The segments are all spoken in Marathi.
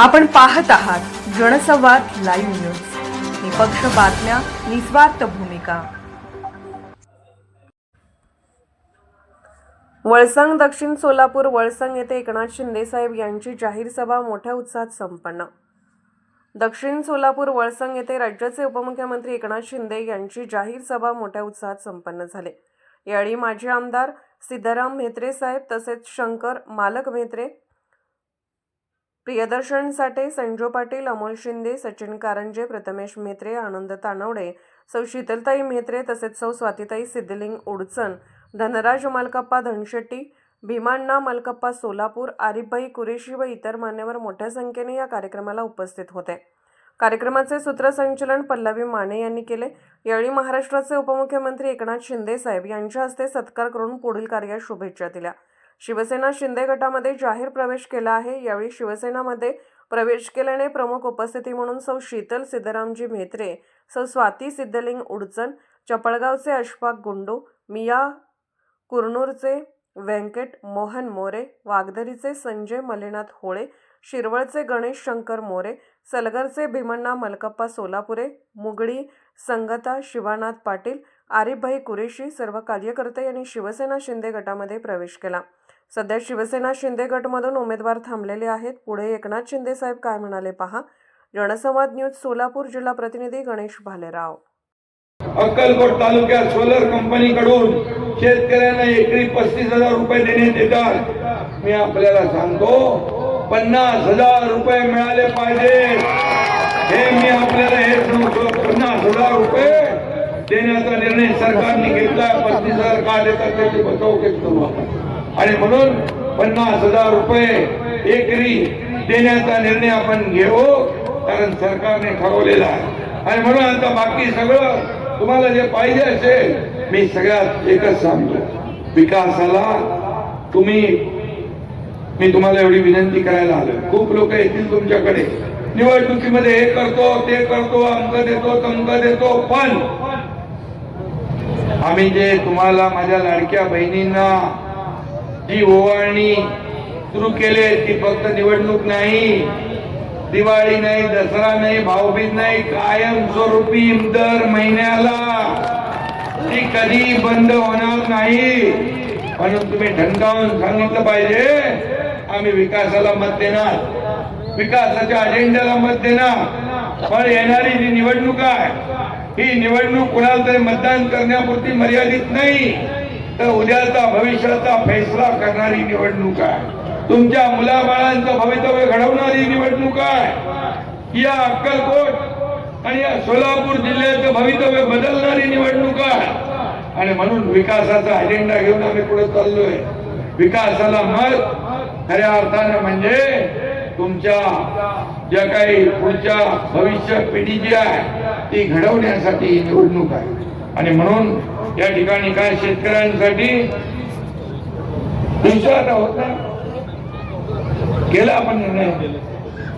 आपण पाहत आहात जनसंवाद लाईव्ह न्यूज, निपक्ष बातम्या, निस्वार्थ भूमिका। वळसंग दक्षिण सोलापूर वळसंग येथे एकनाथ शिंदे साहेब यांची जाहीर सभा मोठ्या उत्साहात संपन्न। दक्षिण सोलापूर वळसंग येथे राज्याचे उपमुख्यमंत्री एकनाथ शिंदे यांची जाहीर सभा मोठ्या उत्साहात संपन्न झाली। यावेळी माजी आमदार सिद्धराम म्हेत्रे साहेब तसेच शंकर मालक म्हेत्रे, प्रियदर्शन साठे, संजू पाटील, अमोल शिंदे, सचिन कारंजे, प्रथमेश म्हेत्रे, आनंद तानवडे, सौ शीतलताई म्हेत्रे तसेच सौ स्वातीताई सिद्धलिंग उडचण, धनराज मलकप्पा धनशेट्टी, भीमाण्णा मलकप्पा सोलापूर, आरिफभाई कुरेशी व इतर मान्यवर मोठ्या संख्येने या कार्यक्रमाला उपस्थित होते। कार्यक्रमाचे सूत्रसंचालन पल्लवी माने यांनी केले। यावेळी महाराष्ट्राचे उपमुख्यमंत्री एकनाथ शिंदे साहेब यांच्या हस्ते सत्कार करून पुढील कार्यास शुभेच्छा दिल्या। शिवसेना शिंदे गटामध्ये जाहीर प्रवेश केला आहे। यावेळी शिवसेनामध्ये प्रवेश केल्याने प्रमुख उपस्थिती म्हणून सौ शीतल सिद्धरामजी म्हेत्रे, सौ स्वाती सिद्धलिंग उडचण, चपळगावचे अशफाक गुंडू, मिया कुरनूरचे व्यंकट मोहन मोरे, वागदरीचे संजय मलेनाथ होळे, शिरवळचे गणेश शंकर मोरे, सलगरचे भीमण्णा मलकप्पा सोलापुरे, मुगडी संगता शिवानाथ पाटील, आरिफभाई कुरेशी सर्व कार्यकर्ते यांनी शिवसेना शिंदे गटामध्ये प्रवेश केला। सध्या शिवसेना शिंदे गटमधून उमेदवार थांबलेले आहेत। पुढे एकनाथ शिंदे साहेब काय म्हणाले पहा। जनसंवाद न्यूज सोलापूर जिल्हा प्रतिनिधी गणेश भालेराव। अक्कलकोट तालुक्यात सोलर कंपनीकडून शेतकऱ्यांना एकरी 35,000 रुपये देण्यात येतात। मी आपल्याला सांगतो 50,000 रुपये मिळाले पाहिजे। हे मी आपल्याला हे सांगतो, 50,000 रुपये देण्याचा निर्णय सरकारने घेतला। 35,000 का देतात त्याची बचावकेच करू आपण, आणि म्हणून 50,000 रुपये एकरी देण्याचा निर्णय आपण घेऊ, कारण सरकारने ठरवलेला आहे। आणि म्हणून आता बाकी सगळं तुम्हाला जे पाहिजे असेल, मी सगळ्यात एकच सांगतो, विकासाला मी तुम्हाला एवढी विनंती करायला आलो। खूप लोक येतील तुमच्याकडे, निवडणुकीमध्ये हे करतो ते करतो, अंक देतो तंक देतो, पण आम्ही जे तुम्हाला माझ्या लाडक्या बहिणींना जी ओवाळणी सुरू केली ती फक्त निवडणूक नाही, दिवाळी नाही, दसरा नाही, भाऊबीज नाही, कायमस्वरूपी दर महिन्याला ती कधी बंद होणार नाही। म्हणून तुम्ही ठणकावून सांगितलं पाहिजे, आम्ही विकासाला मत देणार, विकासाच्या अजेंड्याला मत देणार। पण येणारी जी निवडणूक आहे, ही निवडणूक कुणाला तरी मतदान करण्यापुरती मर्यादित नाही, तर उद्याचा भविष्याचा फैसला करणारी निवडणूक आहे। तुमच्या मुलाबाळांचं भवितव्य घडवणारी निवडणूक आहे। या अक्कलकोट आणि या सोलापूर जिल्ह्याचं भवितव्य बदलणारी निवडणूक आहे। आणि म्हणून विकासाचा अजेंडा घेऊन आम्ही पुढे चाललोय। विकासाला मत खऱ्या अर्थाने म्हणजे तुमच्या ज्या काही पुढच्या भविष्य पिढी जी आहे ती घडवण्यासाठी निवडणूक आहे। आणि म्हणून या ठिकाणी काय शेतकऱ्यांसाठी दिवसात होता गेला आपण निर्णय,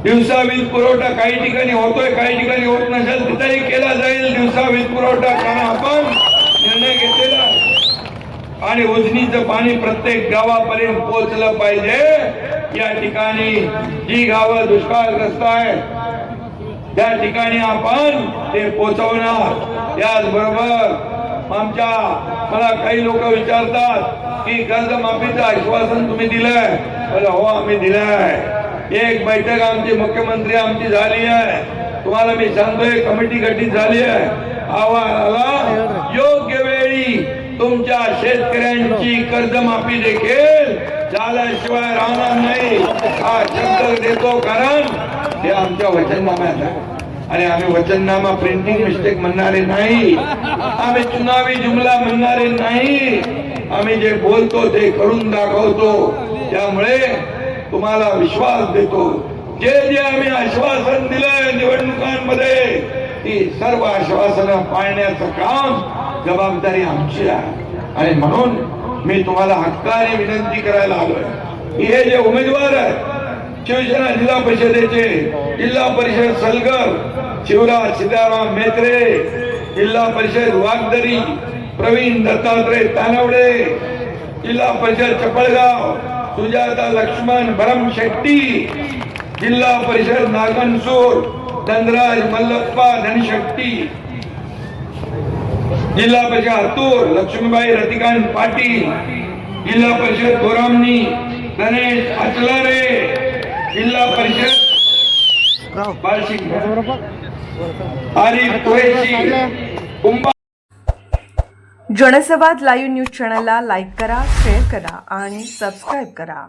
दिवसा वीज पुरवठा काही ठिकाणी होतोय, काही ठिकाणी होत नसेल तिथेही केला जाईल दिवसा वीज पुरवठा, कारण आपण निर्णय घेतलेला। आणि उजनीचं पाणी प्रत्येक गावापर्यंत पोहोचलं पाहिजे। या ठिकाणी जी गावं दुष्काळग्रस्त आहेत त्या ठिकाणी आपण ते पोहोचवणार। त्याचबरोबर मला काही लोक विचारतात की कर्जमाफीचं आश्वासन तुम्ही दिलंय, हो आम्ही दिलंय। एक बैठक आमची मुख्यमंत्री आमची झाली आहे, तुम्हाला मी सांगतोय कमिटी गठीत झाली आहे। आम्हाला योग्य वेळी तुमच्या शेतकऱ्यांची कर्जमाफी देखील झाल्याशिवाय राहणार नाही हा शब्द देतो, कारण हे आमच्या वचननाम्यात आहे। आणि आम्ही वचननामा प्रिंटिंग मिस्टेक म्हणणारे नाही, आम्ही चुनावी जुमला म्हणणारे नाही, आम्ही जे बोलतो ते करून दाखवतो। त्यामुळे तुम्हाला विश्वास देतो, जे जे आम्ही आश्वासन दिलंय निवडणुकांमध्ये ती सर्व आश्वासनं पाळण्याचं काम जबाबदारी आमची आहे। आणि म्हणून मी तुम्हाला हक्काने विनंती करायला आलोय, हे जे उमेदवार आहेत शिवसेना जिल्हा परिषदेचे, जिल्हा परिषद सलगर शिवराज सीताराम म्हेत्रे, जिल्हा परिषद वागदरी प्रवीण दत्तात्रय तानवडे, जिल्हा परिषद चपळगाव सुजाता लक्ष्मण भरम शेट्टी, जिल्हा परिषद नागनसूर धनराज मल्लप्पा धनशक्ती, जिल्हा परिषद हातूर लक्ष्मीबाई रतिकांत पाटील, जिल्हा परिषद गोरामणी गणेश आचलारे, जिल्हा परिषद बार्शी आरिफ कुरेशी कुंभा. जनसंवाद लाईव्ह न्यूज चॅनलला लाईक करा, शेअर करा आणि सबस्क्राईब करा.